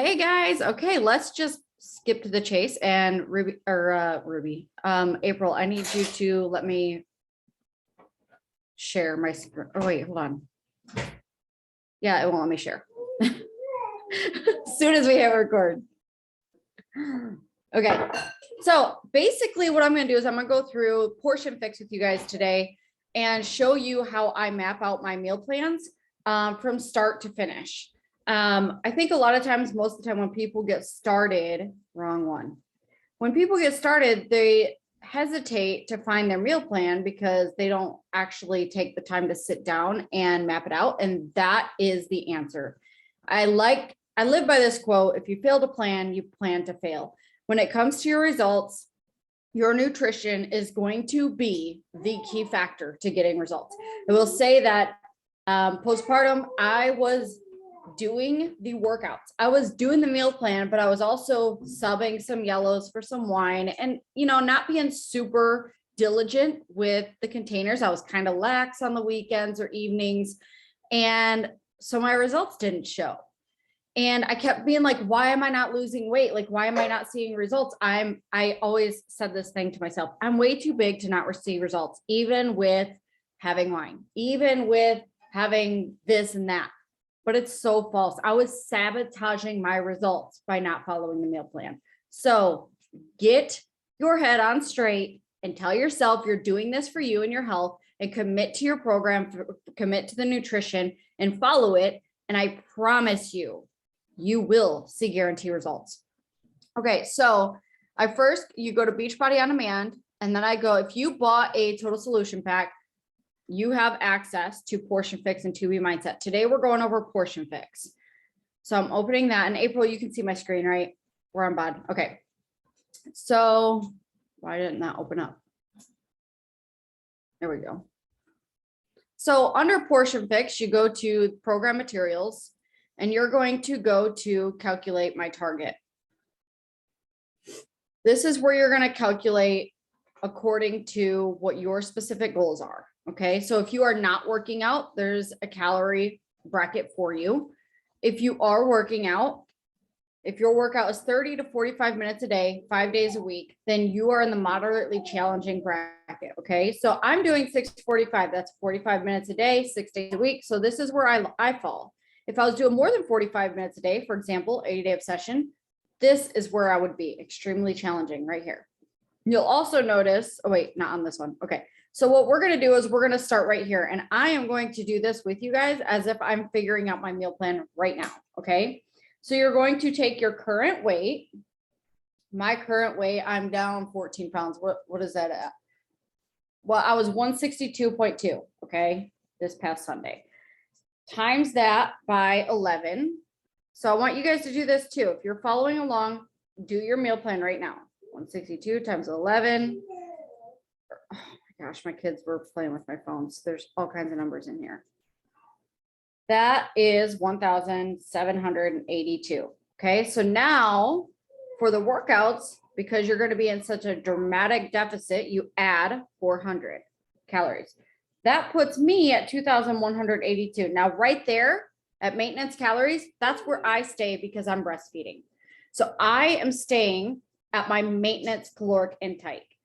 Hey guys, okay, let's just skip to the chase. And April, I need you to let me share my screen. Oh wait, hold on. Yeah, it won't let me share. As soon as we hit record. Okay, so basically what I'm going to do is I'm going to go through Portion Fix with you guys today and show you how I map out my meal plans from start to finish. I think a lot of times, most of the time when people get started, wrong one. When people get started, they hesitate to find their meal plan because they don't actually take the time to sit down and map it out. And that is the answer. I live by this quote: if you fail to plan, you plan to fail. When it comes to your results, your nutrition is going to be the key factor to getting results. I will say that postpartum, I was doing the workouts. I was doing the meal plan, but I was also subbing some yellows for some wine and, not being super diligent with the containers. I was kind of lax on the weekends or evenings. And so my results didn't show. And I kept being like, why am I not losing weight? Like, why am I not seeing results? I always said this thing to myself: I'm way too big to not receive results, even with having wine, even with having this and that. But it's so false. I was sabotaging my results by not following the meal plan. So get your head on straight and tell yourself you're doing this for you and your health, and commit to your program, commit to the nutrition and follow it. And I promise you, you will see guaranteed results. Okay, so you go to Beachbody on demand, and then I go, if you bought a total solution pack, you have access to Portion Fix and 2B Mindset. Today, we're going over Portion Fix. So I'm opening that. And April, you can see my screen, right? We're on bod. Okay. So why didn't that open up? There we go. So under Portion Fix, you go to Program Materials, and you're going to go to Calculate My Target. This is where you're going to calculate according to what your specific goals are. Okay, so if you are not working out, there's a calorie bracket for you. If you are working out, if your workout is 30 to 45 minutes a day, 5 days a week, then you are in the moderately challenging bracket. Okay, so I'm doing 645. That's 45 minutes a day, 6 days a week. So this is where I fall. If I was doing more than 45 minutes a day, for example, 80-day obsession, this is where I would be. Extremely challenging right here. You'll also notice, oh wait, not on this one. Okay. So what we're going to do is we're going to start right here, and I am going to do this with you guys as if I'm figuring out my meal plan right now. Okay. So you're going to take your current weight. My current weight, I'm down 14 pounds. What is that at? Well, I was 162.2. Okay. This past Sunday. Times that by 11. So I want you guys to do this too. If you're following along, do your meal plan right now. 162 times 11. Oh my gosh, my kids were playing with my phones. There's all kinds of numbers in here. That is 1,782. Okay, so now for the workouts, because you're going to be in such a dramatic deficit, you add 400 calories. That puts me at 2,182. Now, right there at maintenance calories, that's where I stay because I'm breastfeeding. So I am staying at my maintenance caloric intake.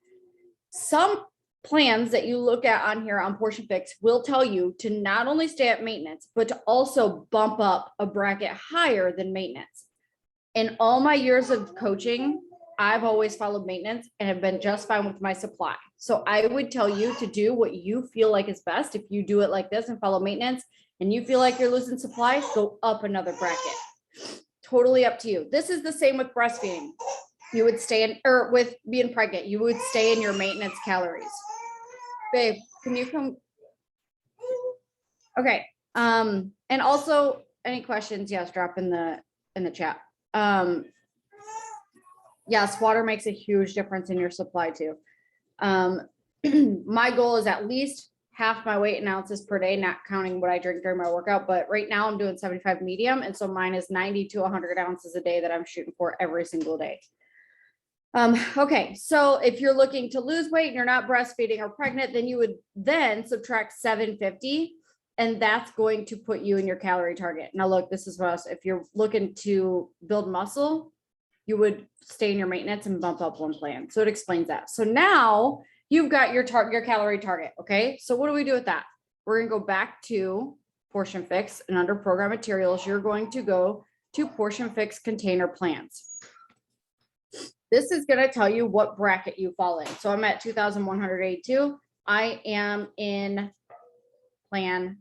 Some plans that you look at on here on Portion Fix will tell you to not only stay at maintenance, but to also bump up a bracket higher than maintenance. In all my years of coaching, I've always followed maintenance and have been just fine with my supply. So I would tell you to do what you feel like is best. If you do it like this and follow maintenance and you feel like you're losing supply, go up another bracket. Totally up to you. This is the same with breastfeeding. You would stay in, or with being pregnant, you would stay in your maintenance calories. Babe, can you come? Okay. And also any questions? Yes, drop in the chat. Yes, water makes a huge difference in your supply too. My goal is at least half my weight in ounces per day, not counting what I drink during my workout. But right now I'm doing 75 medium. And so mine is 90 to 100 ounces a day that I'm shooting for every single day. Okay, so if you're looking to lose weight and you're not breastfeeding or pregnant, then you would then subtract 750 And that's going to put you in your calorie target. Now look, this is what else. If you're looking to build muscle, you would stay in your maintenance and bump up one plan. So it explains that. So now you've got your calorie target. Okay. So what do we do with that? We're going to go back to Portion Fix, and under program materials, you're going to go to Portion Fix container plans. This is going to tell you what bracket you fall in. So I'm at 2,182. I am in plan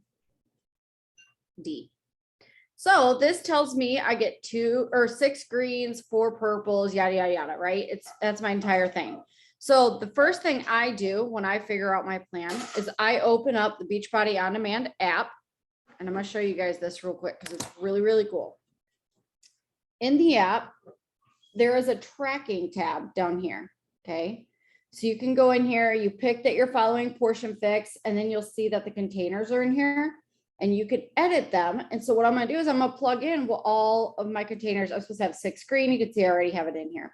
D. So this tells me I get 2 or 6 greens, 4 purples, yada, yada, yada, right? That's my entire thing. So the first thing I do when I figure out my plan is I open up the Beachbody On Demand app, and I'm going to show you guys this real quick because it's really, really cool. In the app, there is a tracking tab down here. Okay. So you can go in here, you pick that you're following Portion Fix, and then you'll see that the containers are in here and you can edit them. And so what I'm going to do is I'm going to plug in all of my containers. I'm supposed to have 6 green. You can see I already have it in here.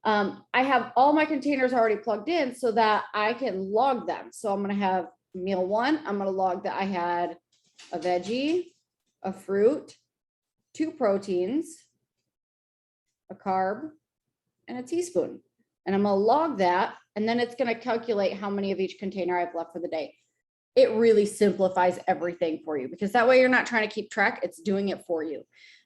I have all my containers already plugged in so that I can log them. So I'm going to have meal 1. I'm going to log that I had a veggie, a fruit, 2 proteins, a carb, and a teaspoon. And I'm going to log that. And then it's going to calculate how many of each container I've left for the day. It really simplifies everything for you because that way you're not trying to keep track. It's doing it for you.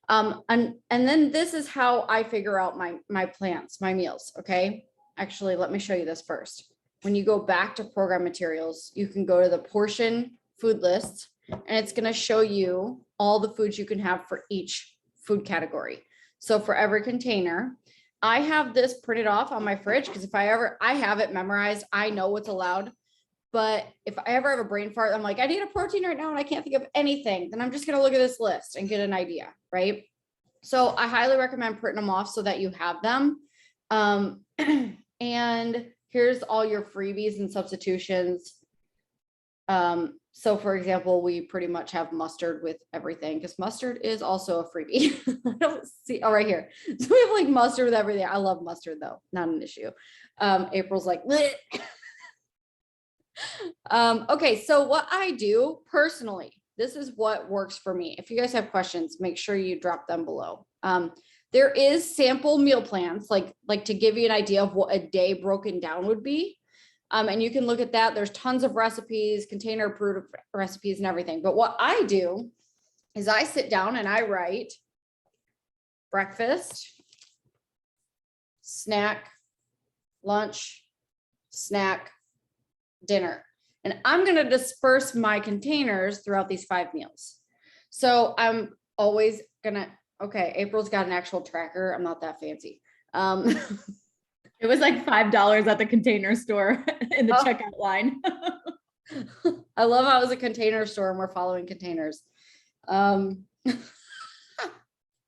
And then this is how I figure out my plans, my meals. Okay. Actually, let me show you this first. When you go back to program materials, you can go to the portion food list, and it's going to show you all the foods you can have for each food category. So for every container, I have this printed off on my fridge because if I have it memorized, I know what's allowed. But if I ever have a brain fart, I'm like, I need a protein right now and I can't think of anything, then I'm just going to look at this list and get an idea, right? So I highly recommend printing them off so that you have them. And here's all your freebies and substitutions. So for example, we pretty much have mustard with everything because mustard is also a freebie. I don't see, oh, right here. So we have like mustard with everything. I love mustard though, not an issue. April's like, bleh. Okay, so what I do personally, this is what works for me. If you guys have questions, make sure you drop them below. There is sample meal plans, like to give you an idea of what a day broken down would be. And you can look at that. There's tons of recipes, container approved recipes and everything. But what I do is I sit down and I write breakfast, snack, lunch, snack, dinner. And I'm going to disperse my containers throughout these 5 meals. So I'm always going to, okay, April's got an actual tracker. I'm not that fancy. It was like $5 at the container store in the checkout line. I love how it was a container store and we're following containers.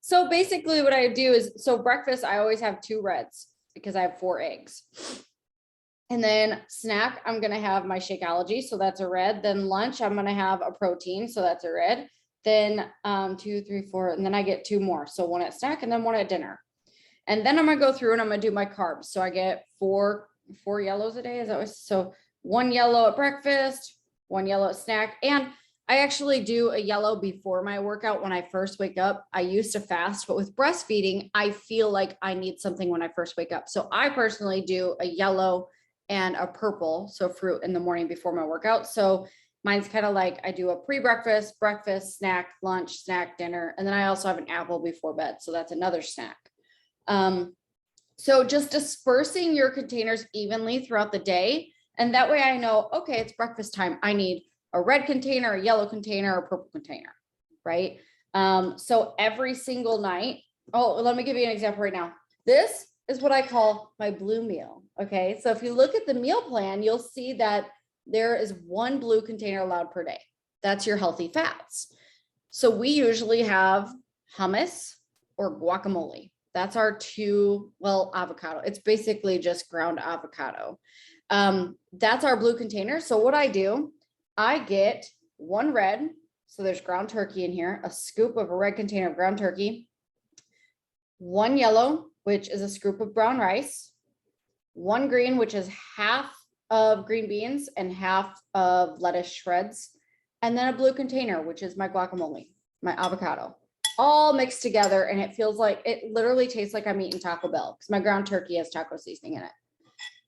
So basically what I do is, so breakfast, I always have 2 reds because I have 4 eggs. And then snack, I'm going to have my Shakeology. So that's a red. Then lunch, I'm going to have a protein. So that's a red. Then 2, 3, 4, and then I get 2 more. So 1 at snack and then 1 at dinner. And then I'm going to go through and I'm going to do my carbs. So I get 4 yellows a day. Is that what? So 1 yellow at breakfast, 1 yellow at snack. And I actually do a yellow before my workout. When I first wake up, I used to fast, but with breastfeeding, I feel like I need something when I first wake up. So I personally do a yellow and a purple, so fruit in the morning before my workout. So mine's kind of like I do a pre-breakfast, breakfast, snack, lunch, snack, dinner, and then I also have an apple before bed. So that's another snack. So just dispersing your containers evenly throughout the day. And that way I know, okay, it's breakfast time. I need a red container, a yellow container, a purple container, right? So every single night, oh, let me give you an example right now. This is what I call my blue meal. Okay. So if you look at the meal plan, you'll see that there is 1 blue container allowed per day. That's your healthy fats. So we usually have hummus or guacamole. That's our 2, well, avocado. It's basically just ground avocado. That's our blue container. So what I do, I get 1 red. So there's ground turkey in here, a scoop of a red container of ground turkey, 1 yellow, which is a scoop of brown rice, 1 green, which is half of green beans and half of lettuce shreds, and then a blue container, which is my guacamole, my avocado, all mixed together. And it feels like, it literally tastes like I'm eating Taco Bell because my ground turkey has taco seasoning in it.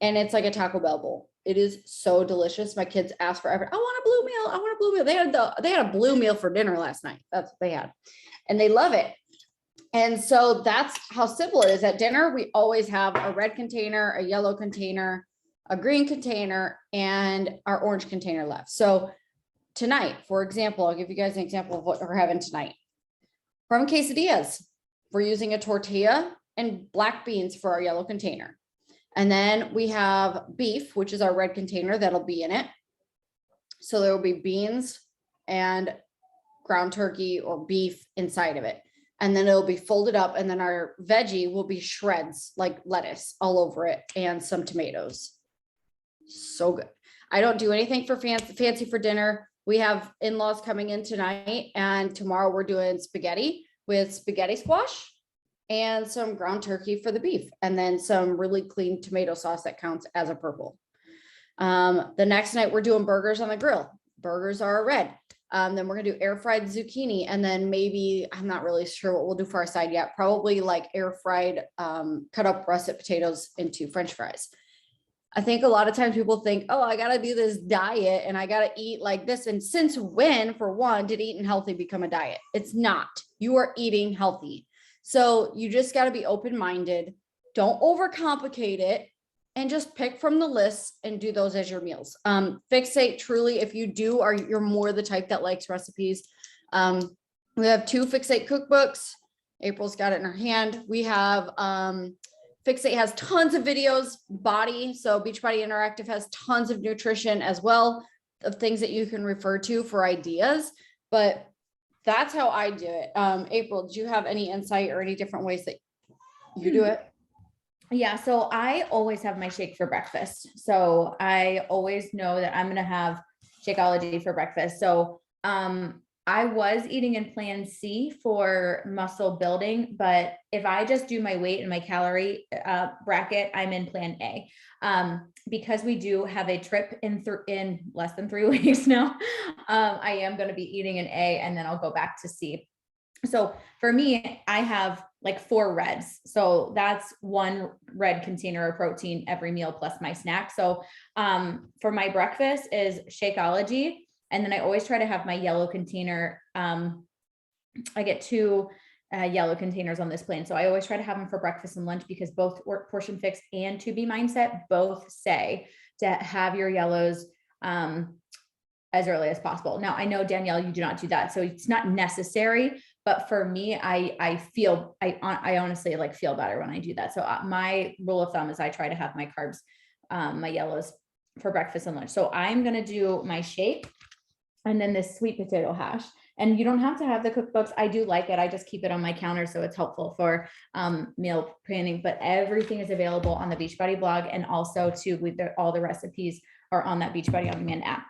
And it's like a Taco Bell bowl. It is so delicious. My kids ask for every, I want a blue meal. I want a blue meal. They had a blue meal for dinner last night. That's what they had. And they love it. And so that's how simple it is. At dinner, we always have a red container, a yellow container, a green container, and our orange container left. So tonight, for example, I'll give you guys an example of what we're having tonight. From Quesadillas, we're using a tortilla and black beans for our yellow container. And then we have beef, which is our red container that'll be in it. So there will be beans and ground turkey or beef inside of it. And then it'll be folded up. And then our veggie will be shreds like lettuce all over it and some tomatoes. So good. I don't do anything for fancy for dinner. We have in-laws coming in tonight, and tomorrow we're doing spaghetti with spaghetti squash and some ground turkey for the beef, and then some really clean tomato sauce that counts as a purple. The next night we're doing burgers on the grill. Burgers are a red. Then we're gonna do air fried zucchini, and then maybe, I'm not really sure what we'll do for our side yet, probably like air fried cut up russet potatoes into French fries. I think a lot of times people think, oh, I gotta do this diet and I gotta eat like this. And since when, for one, did eating healthy become a diet? It's not. You are eating healthy. So you just gotta be open-minded. Don't overcomplicate it, and just pick from the list and do those as your meals. Fixate, truly, if you do, you're more the type that likes recipes. We have 2 Fixate cookbooks. April's got it in her hand. We have Fixate has tons of videos, Body. So Beachbody Interactive has tons of nutrition as well, of things that you can refer to for ideas. But that's how I do it. April, do you have any insight or any different ways that you do it? Yeah, so I always have my shake for breakfast. So I always know that I'm going to have Shakeology for breakfast. So I was eating in plan C for muscle building, but if I just do my weight and my calorie bracket, I'm in plan A. Because we do have a trip in less than 3 weeks now, I am going to be eating an A, and then I'll go back to C. So for me, I have like 4 reds. So that's 1 red container of protein every meal plus my snack. So for my breakfast is Shakeology. And then I always try to have my yellow container. I get 2 yellow containers on this plan. So I always try to have them for breakfast and lunch, because both Portion Fix and To Be Mindset both say to have your yellows as early as possible. Now, I know, Danielle, you do not do that, so it's not necessary, but for me, I honestly like feel better when I do that. So my rule of thumb is I try to have my carbs, my yellows for breakfast and lunch. So I'm going to do my shake and then this sweet potato hash. And you don't have to have the cookbooks. I do like it. I just keep it on my counter, so it's helpful for meal planning, but everything is available on the Beachbody blog. And also all the recipes are on that Beachbody On Demand app.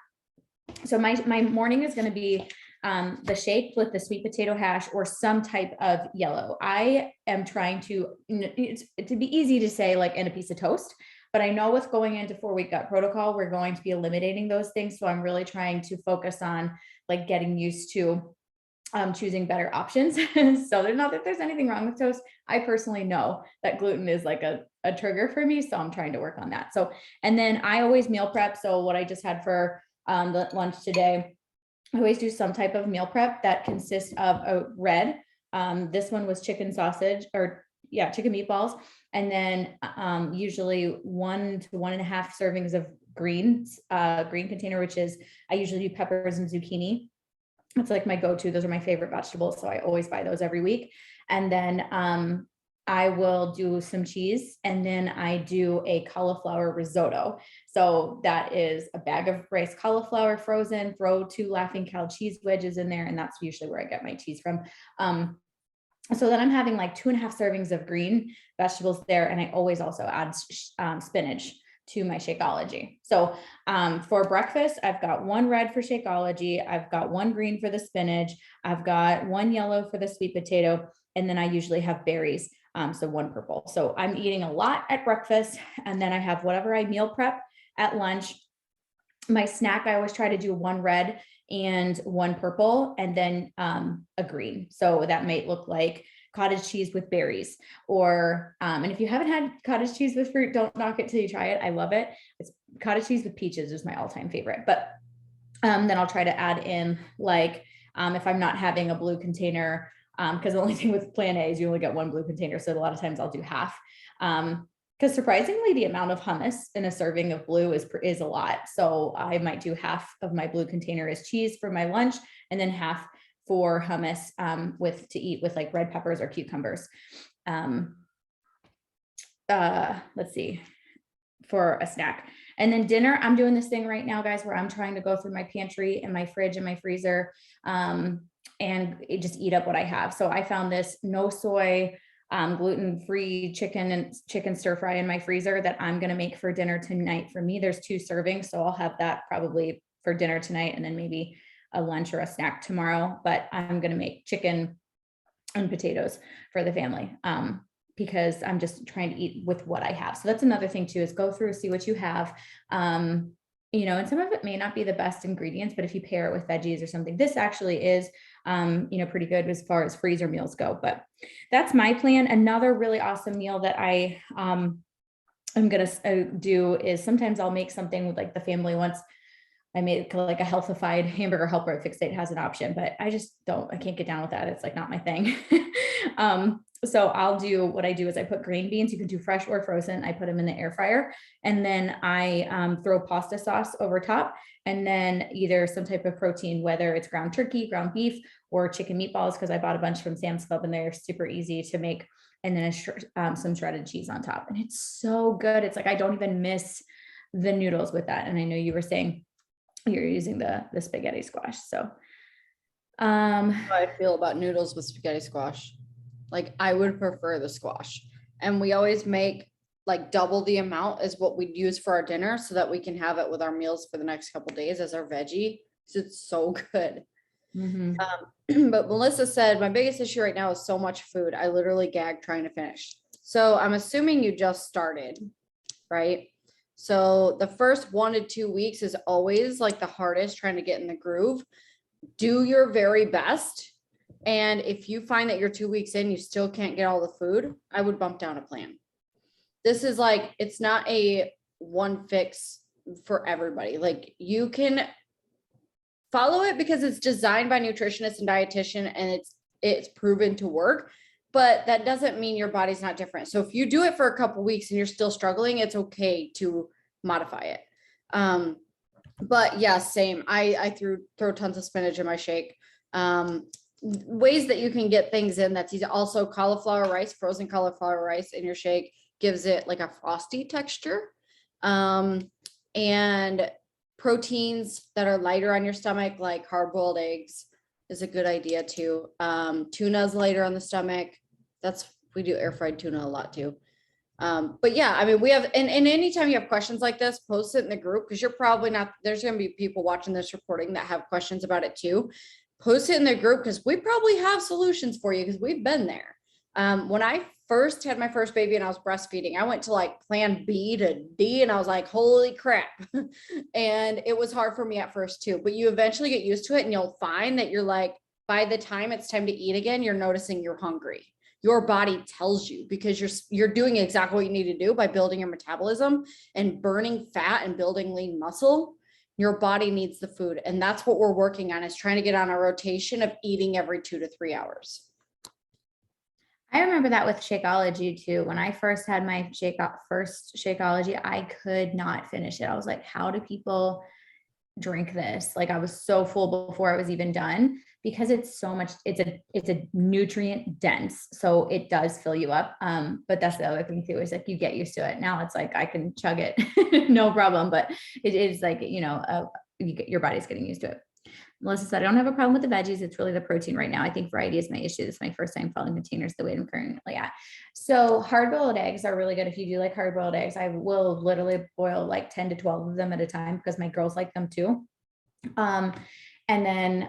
So my morning is going to be the shake with the sweet potato hash or some type of yellow. I am trying to be easy to say like in a piece of toast, but I know with going into 4-week gut protocol, we're going to be eliminating those things. So I'm really trying to focus on like getting used to choosing better options. So there's not that there's anything wrong with toast. I personally know that gluten is like a trigger for me. So I'm trying to work on that. So, and then I always meal prep. So what I just had for the lunch today, I always do some type of meal prep that consists of a red. This one was chicken sausage chicken meatballs. And then usually 1 to 1.5 servings of greens, green container, which is, I usually do peppers and zucchini. It's like my go-to. Those are my favorite vegetables. So I always buy those every week. And then I will do some cheese, and then I do a cauliflower risotto. So that is a bag of rice cauliflower frozen, throw 2 Laughing Cow cheese wedges in there. And that's usually where I get my cheese from. So then I'm having like 2.5 servings of green vegetables there. And I always also add spinach to my Shakeology. So for breakfast, I've got 1 red for Shakeology. I've got 1 green for the spinach. I've got 1 yellow for the sweet potato. And then I usually have berries. So 1 purple. So I'm eating a lot at breakfast. And then I have whatever I meal prep at lunch. My snack, I always try to do 1 red and one purple, and then a green. So that might look like cottage cheese with berries, or and if you haven't had cottage cheese with fruit, don't knock it till you try it. I love it. It's cottage cheese with peaches is my all-time favorite. But then I'll try to add in like if I'm not having a blue container, because the only thing with plan A is you only get one blue container. So a lot of times I'll do half. Because surprisingly, the amount of hummus in a serving of blue is a lot. So I might do half of my blue container as cheese for my lunch, and then half for hummus to eat with like red peppers or cucumbers. Let's see, for a snack. And then dinner, I'm doing this thing right now, guys, where I'm trying to go through my pantry and my fridge and my freezer and just eat up what I have. So I found this no soy, gluten-free chicken stir fry in my freezer that I'm going to make for dinner tonight. For me, there's 2 servings. So I'll have that probably for dinner tonight, and then maybe a lunch or a snack tomorrow. But I'm going to make chicken and potatoes for the family. Because I'm just trying to eat with what I have. So that's another thing too, is go through, see what you have. And some of it may not be the best ingredients, but if you pair it with veggies or something, this actually is, pretty good as far as freezer meals go. But that's my plan. Another really awesome meal that I'm going to do is sometimes I'll make something with like the family once. I made like a healthified hamburger helper at Fixate has an option, but I can't get down with that. It's like not my thing. So what I do is I put green beans, you can do fresh or frozen. I put them in the air fryer, and then I throw pasta sauce over top, and then either some type of protein, whether it's ground turkey, ground beef, or chicken meatballs, because I bought a bunch from Sam's Club and they're super easy to make. And then some shredded cheese on top. And it's so good. It's like, I don't even miss the noodles with that. And I know you were saying you're using the spaghetti squash. So How I feel about noodles with spaghetti squash. Like, I would prefer the squash, and we always make like double the amount as what we'd use for our dinner, so that we can have it with our meals for the next couple of days as our veggie. So it's so good. But Melissa said, my biggest issue right now is so much food. I literally gagged trying to finish. So I'm assuming you just started, right? So the first 1 to 2 weeks is always like the hardest, trying to get in the groove. Do your very best. And if you find that you're 2 weeks in, you still can't get all the food, I would bump down a plan. This is like, it's not a one fix for everybody. Like, you can follow it because it's designed by nutritionists and dietitian, and it's proven to work, but that doesn't mean your body's not different. So if you do it for a couple weeks and you're still struggling, it's okay to modify it. But yeah, same. I throw tons of spinach in my shake. Ways that you can get things in that's easy. Also, cauliflower rice, frozen cauliflower rice in your shake gives it like a frosty texture. And proteins that are lighter on your stomach, like hard-boiled eggs, is a good idea too. Tuna's lighter on the stomach. We do air fried tuna a lot too. But yeah, I mean, we have, and anytime you have questions like this, post it in the group, because you're probably not, there's going to be people watching this recording that have questions about it too. Post it in the group, because we probably have solutions for you, because we've been there. When I first had my first baby and I was breastfeeding, I went to like plan B to D, and I was like, holy crap. And it was hard for me at first too, but you eventually get used to it, and you'll find that you're like, by the time it's time to eat again, you're noticing you're hungry. Your body tells you, because you're doing exactly what you need to do by building your metabolism and burning fat and building lean muscle. Your body needs the food. And that's what we're working on, is trying to get on a rotation of eating every 2 to 3 hours. I remember that with Shakeology too. When I first had my first Shakeology, I could not finish it. I was like, how do people drink this? Like, I was so full before I was even done, because it's so much, it's a nutrient dense. So it does fill you up. But that's the other thing too, is like, you get used to it. Now it's like, I can chug it, no problem. But it is like, your body's getting used to it. Melissa said, I don't have a problem with the veggies. It's really the protein right now. I think variety is my issue. This is my first time following containers the way I'm currently at. So hard-boiled eggs are really good. If you do like hard-boiled eggs, I will literally boil like 10 to 12 of them at a time, because my girls like them too. And then,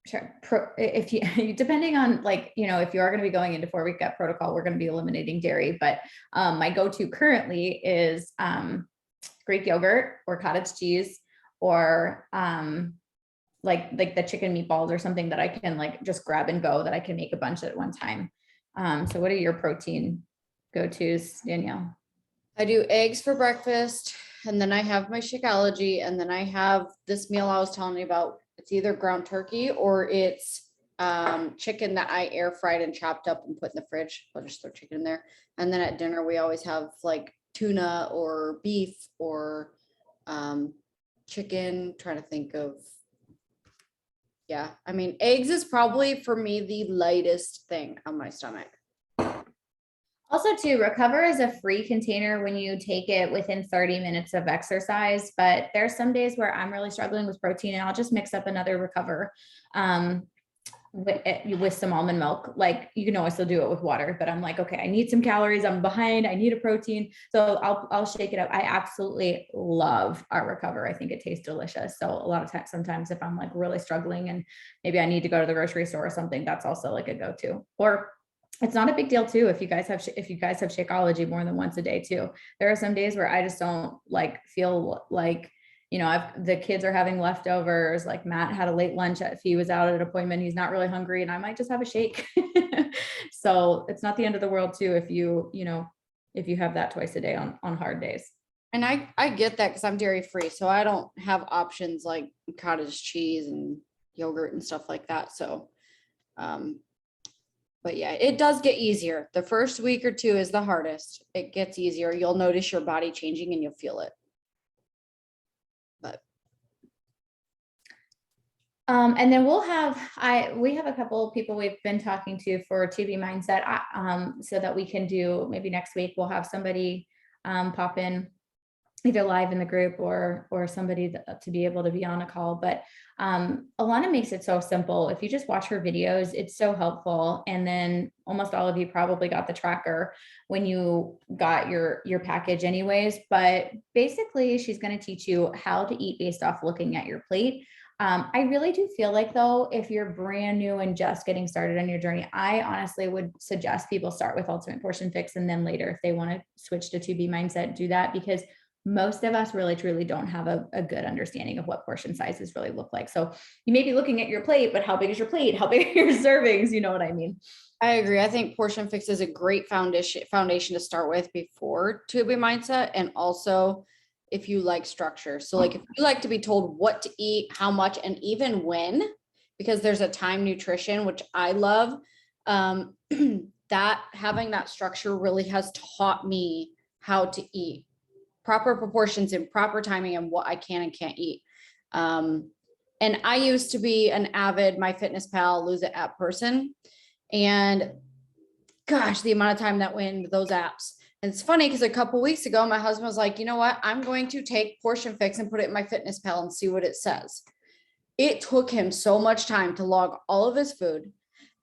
sure, if you, depending on like, if you are going to be going into 4-week gut protocol, we're going to be eliminating dairy. But my go-to currently is Greek yogurt or cottage cheese, or like the chicken meatballs or something that I can like just grab and go, that I can make a bunch at one time. So what are your protein go-tos, Danielle? I do eggs for breakfast, and then I have my Shakeology, and then I have this meal I was telling you about. It's either ground turkey or it's chicken that I air fried and chopped up and put in the fridge. I'll just throw chicken in there. And then at dinner, we always have like tuna or beef or chicken. Trying to think of, yeah, I mean, eggs is probably for me the lightest thing on my stomach. Also too, Recover is a free container when you take it within 30 minutes of exercise, but there's some days where I'm really struggling with protein and I'll just mix up another Recover with some almond milk. Like you can always still do it with water, but I'm like, okay, I need some calories. I'm behind. I need a protein. So I'll shake it up. I absolutely love our Recover. I think it tastes delicious. So a lot of times, sometimes if I'm like really struggling and maybe I need to go to the grocery store or something, that's also like a go-to. Or it's not a big deal too if you guys have Shakeology more than once a day too. There are some days where I just don't like feel like, you know, the kids are having leftovers. Like Matt had a late lunch if he was out at an appointment, he's not really hungry, and I might just have a shake. So it's not the end of the world too if you have that twice a day on hard days. And I get that because I'm dairy free, so I don't have options like cottage cheese and yogurt and stuff like that. So but yeah, it does get easier. The first week or two is the hardest. It gets easier. You'll notice your body changing and you'll feel it. But and then we have a couple of people we've been talking to for To Be Mindset, so that we can do maybe next week. We'll have somebody pop in either live in the group or somebody to be able to be on a call. But Alana makes it so simple. If you just watch her videos, it's so helpful. And then almost all of you probably got the tracker when you got your package anyways. But basically, she's going to teach you how to eat based off looking at your plate. I really do feel like though, if you're brand new and just getting started on your journey, I honestly would suggest people start with Ultimate Portion Fix. And then later, if they want to switch to Be Mindset, do that, because most of us really truly don't have a good understanding of what portion sizes really look like. So you may be looking at your plate, but how big is your plate? How big are your servings? You know what I mean? I agree. I think Portion Fix is a great foundation to start with before To Be Mindset. And also if you like structure. So like if you like to be told what to eat, how much, and even when, because there's a time nutrition, which I love, that having that structure really has taught me how to eat proper proportions and proper timing and what I can and can't eat. And I used to be an avid MyFitnessPal Lose It app person. And gosh, the amount of time that went into those apps. And it's funny because a couple of weeks ago, my husband was like, you know what? I'm going to take Portion Fix and put it in MyFitnessPal and see what it says. It took him so much time to log all of his food,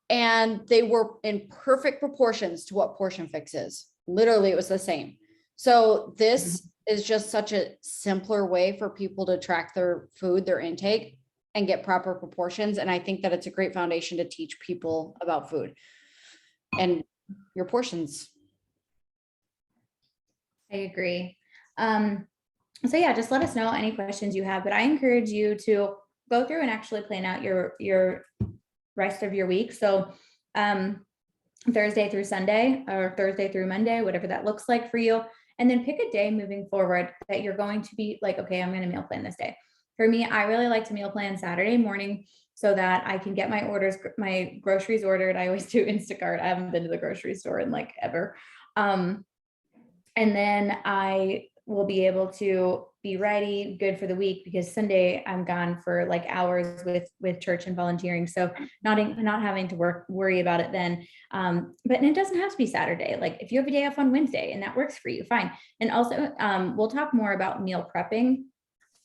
and they were in perfect proportions to what Portion Fix is. Literally, it was the same. So this is just such a simpler way for people to track their food, their intake, and get proper proportions. And I think that it's a great foundation to teach people about food and your portions. I agree. So yeah, just let us know any questions you have, but I encourage you to go through and actually plan out your rest of your week. So Thursday through Sunday or Thursday through Monday, whatever that looks like for you. And then pick a day moving forward that you're going to be like, okay, I'm going to meal plan this day. For me, I really like to meal plan Saturday morning so that I can get my groceries ordered. I always do Instacart. I haven't been to the grocery store in like ever. And then I will be able to be ready, good for the week, because Sunday I'm gone for like hours with church and volunteering. So not having to worry about it then. But it doesn't have to be Saturday. Like if you have a day off on Wednesday and that works for you, fine. And also we'll talk more about meal prepping.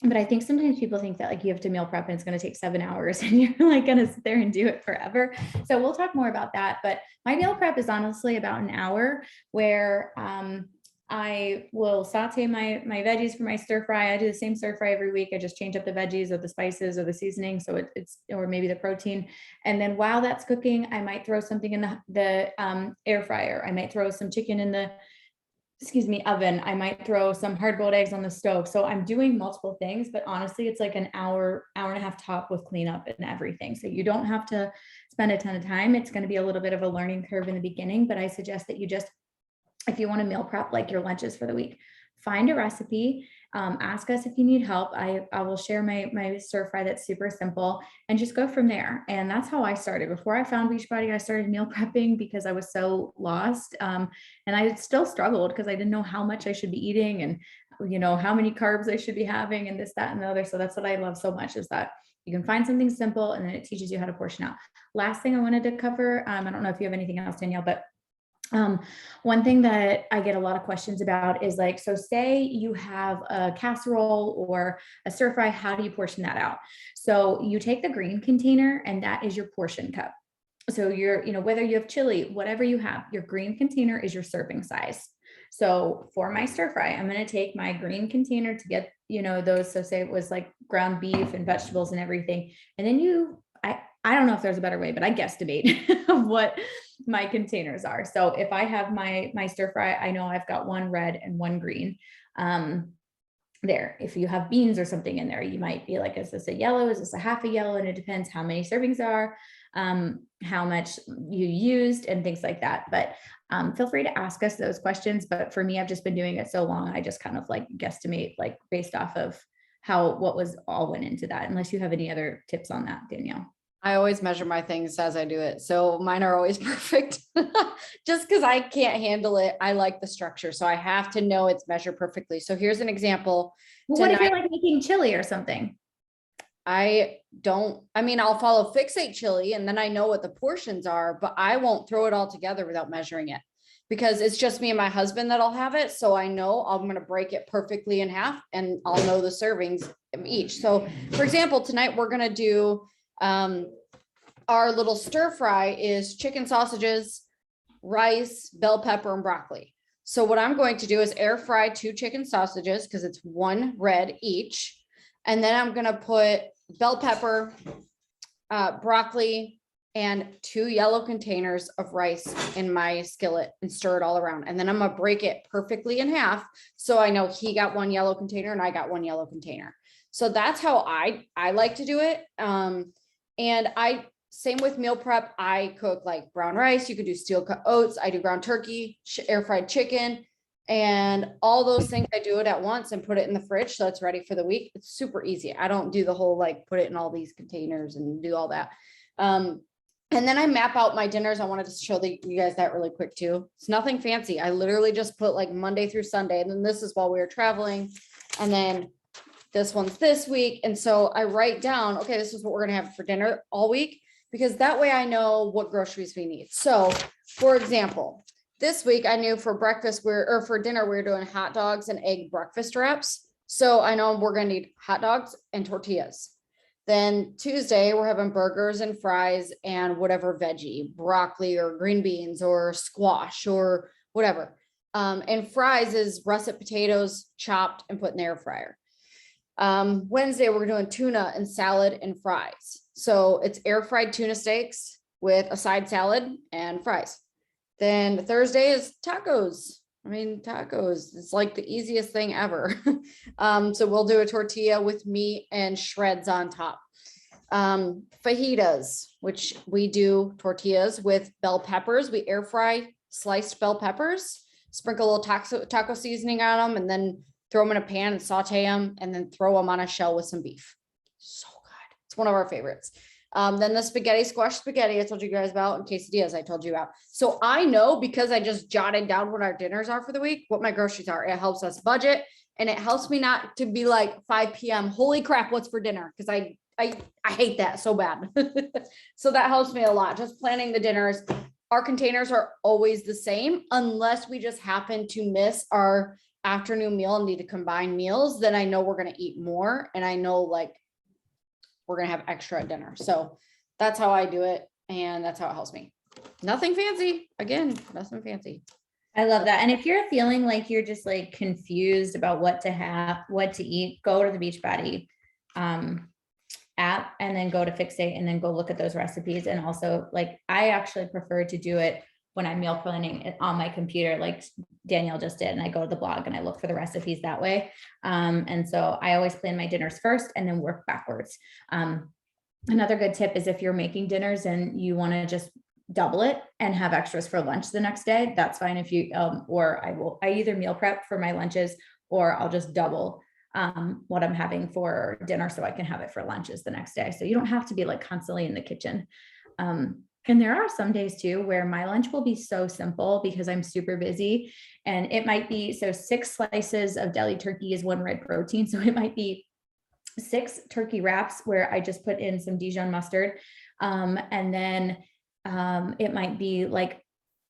But I think sometimes people think that like you have to meal prep and it's going to take 7 hours and you're like going to sit there and do it forever. So we'll talk more about that. But my meal prep is honestly about an hour where I will saute my veggies for my stir fry. I do the same stir fry every week. I just change up the veggies or the spices or the seasoning. So or maybe the protein. And then while that's cooking, I might throw something in the air fryer. I might throw some chicken in the oven. I might throw some hard-boiled eggs on the stove. So I'm doing multiple things, but honestly, it's like an hour and a half top with cleanup and everything. So you don't have to spend a ton of time. It's going to be a little bit of a learning curve in the beginning, but I suggest that you just, if you want to meal prep like your lunches for the week, find a recipe. Ask us if you need help. I will share my stir fry that's super simple and just go from there. And that's how I started. Before I found Beachbody, I started meal prepping because I was so lost. And I still struggled because I didn't know how much I should be eating and, how many carbs I should be having and this, that, and the other. So that's what I love so much, is that you can find something simple and then it teaches you how to portion out. Last thing I wanted to cover, I don't know if you have anything else, Danielle, but one thing that I get a lot of questions about is like, so say you have a casserole or a stir fry, how do you portion that out? So you take the green container and that is your portion cup. So whether you have chili, whatever you have, your green container is your serving size. So for my stir fry, I'm going to take my green container to get, those, so say it was like ground beef and vegetables and everything. And then I don't know if there's a better way, but I guesstimate of what my containers are. So if I have my stir fry, I know I've got one red and one green. There, if you have beans or something in there, you might be like, is this a yellow? Is this a half a yellow? And it depends how many servings are, how much you used and things like that. But feel free to ask us those questions. But for me, I've just been doing it so long. I just kind of like guesstimate, like based off of what was all went into that, unless you have any other tips on that, Danielle. I always measure my things as I do it. So mine are always perfect just because I can't handle it. I like the structure. So I have to know it's measured perfectly. So here's an example. Well, what if you're like making chili or something? I'll follow Fixate chili and then I know what the portions are, but I won't throw it all together without measuring it because it's just me and my husband that'll have it. So I know I'm going to break it perfectly in half and I'll know the servings of each. So for example, tonight we're going to do our little stir fry is chicken sausages, rice, bell pepper, and broccoli. So what I'm going to do is air fry 2 chicken sausages because it's 1 red each. And then I'm going to put bell pepper, broccoli, and 2 yellow containers of rice in my skillet and stir it all around. And then I'm going to break it perfectly in half. So I know he got 1 yellow container and I got 1 yellow container. So that's how I like to do it. And same with meal prep, I cook like brown rice. You could do steel cut oats. I do ground turkey, air fried chicken, and all those things. I do it at once and put it in the fridge. So it's ready for the week. It's super easy. I don't do the whole, like put it in all these containers and do all that. And then I map out my dinners. I wanted to show you guys that really quick too. It's nothing fancy. I literally just put like Monday through Sunday. And then this is while we were traveling. And then this one's this week. And so I write down, okay, this is what we're going to have for dinner all week, because that way I know what groceries we need. So for example, this week I knew for breakfast, for dinner, we're doing hot dogs and egg breakfast wraps. So I know we're going to need hot dogs and tortillas. Then Tuesday we're having burgers and fries and whatever veggie, broccoli or green beans or squash or whatever. And fries is russet potatoes chopped and put in the air fryer. Wednesday, we're doing tuna and salad and fries. So it's air fried tuna steaks with a side salad and fries. Then Thursday is tacos. Tacos, it's like the easiest thing ever. So we'll do a tortilla with meat and shreds on top. Fajitas, which we do tortillas with bell peppers. We air fry sliced bell peppers, sprinkle a little taco seasoning on them, and then throw them in a pan and saute them, and then throw them on a shell with some beef. So good. It's one of our favorites. Then the squash spaghetti I told you guys about, and quesadillas I told you about. So I know, because I just jotted down what our dinners are for the week, what my groceries are. It helps us budget, and it helps me not to be like 5 p.m. Holy crap, what's for dinner? Because I hate that so bad. So that helps me a lot. Just planning the dinners. Our containers are always the same, unless we just happen to miss our afternoon meal and need to combine meals. Then I know we're going to eat more, and I know like we're going to have extra at dinner. So that's how I do it. And that's how it helps me. Nothing fancy. Again, nothing fancy. I love that. And if you're feeling like you're just like confused about what to eat, go to the Beachbody app and then go to Fixate and then go look at those recipes. And also, like, I actually prefer to do it when I'm meal planning on my computer, like Danielle just did, and I go to the blog and I look for the recipes that way. And so I always plan my dinners first and then work backwards. Another good tip is if you're making dinners and you want to just double it and have extras for lunch the next day, that's fine. If you, I either meal prep for my lunches or I'll just double what I'm having for dinner so I can have it for lunches the next day. So you don't have to be like constantly in the kitchen. And there are some days too where my lunch will be so simple because I'm super busy, and it might be, so 6 slices of deli turkey is 1 red protein. So it might be 6 turkey wraps where I just put in some Dijon mustard. And then it might be like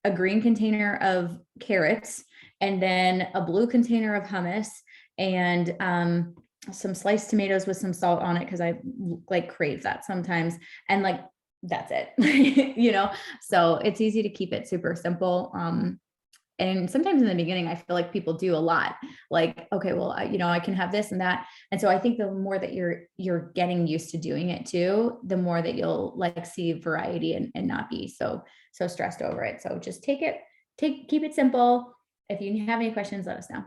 a green container of carrots and then a blue container of hummus and some sliced tomatoes with some salt on it because I like crave that sometimes. And like, that's it, you know? So it's easy to keep it super simple. And sometimes in the beginning, I feel like people do a lot like, okay, well, I can have this and that. And so I think the more that you're getting used to doing it too, the more that you'll like see variety and not be so stressed over it. So just keep it simple. If you have any questions, let us know.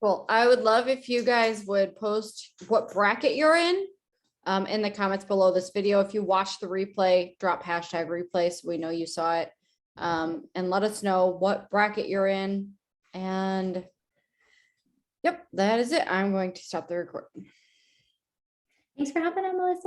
Well, I would love if you guys would post what bracket you're in the comments below this video. If you watch the replay, drop #replay so we know you saw it. And let us know what bracket you're in. And yep, that is it. I'm going to stop the recording. Thanks for hopping on, Melissa.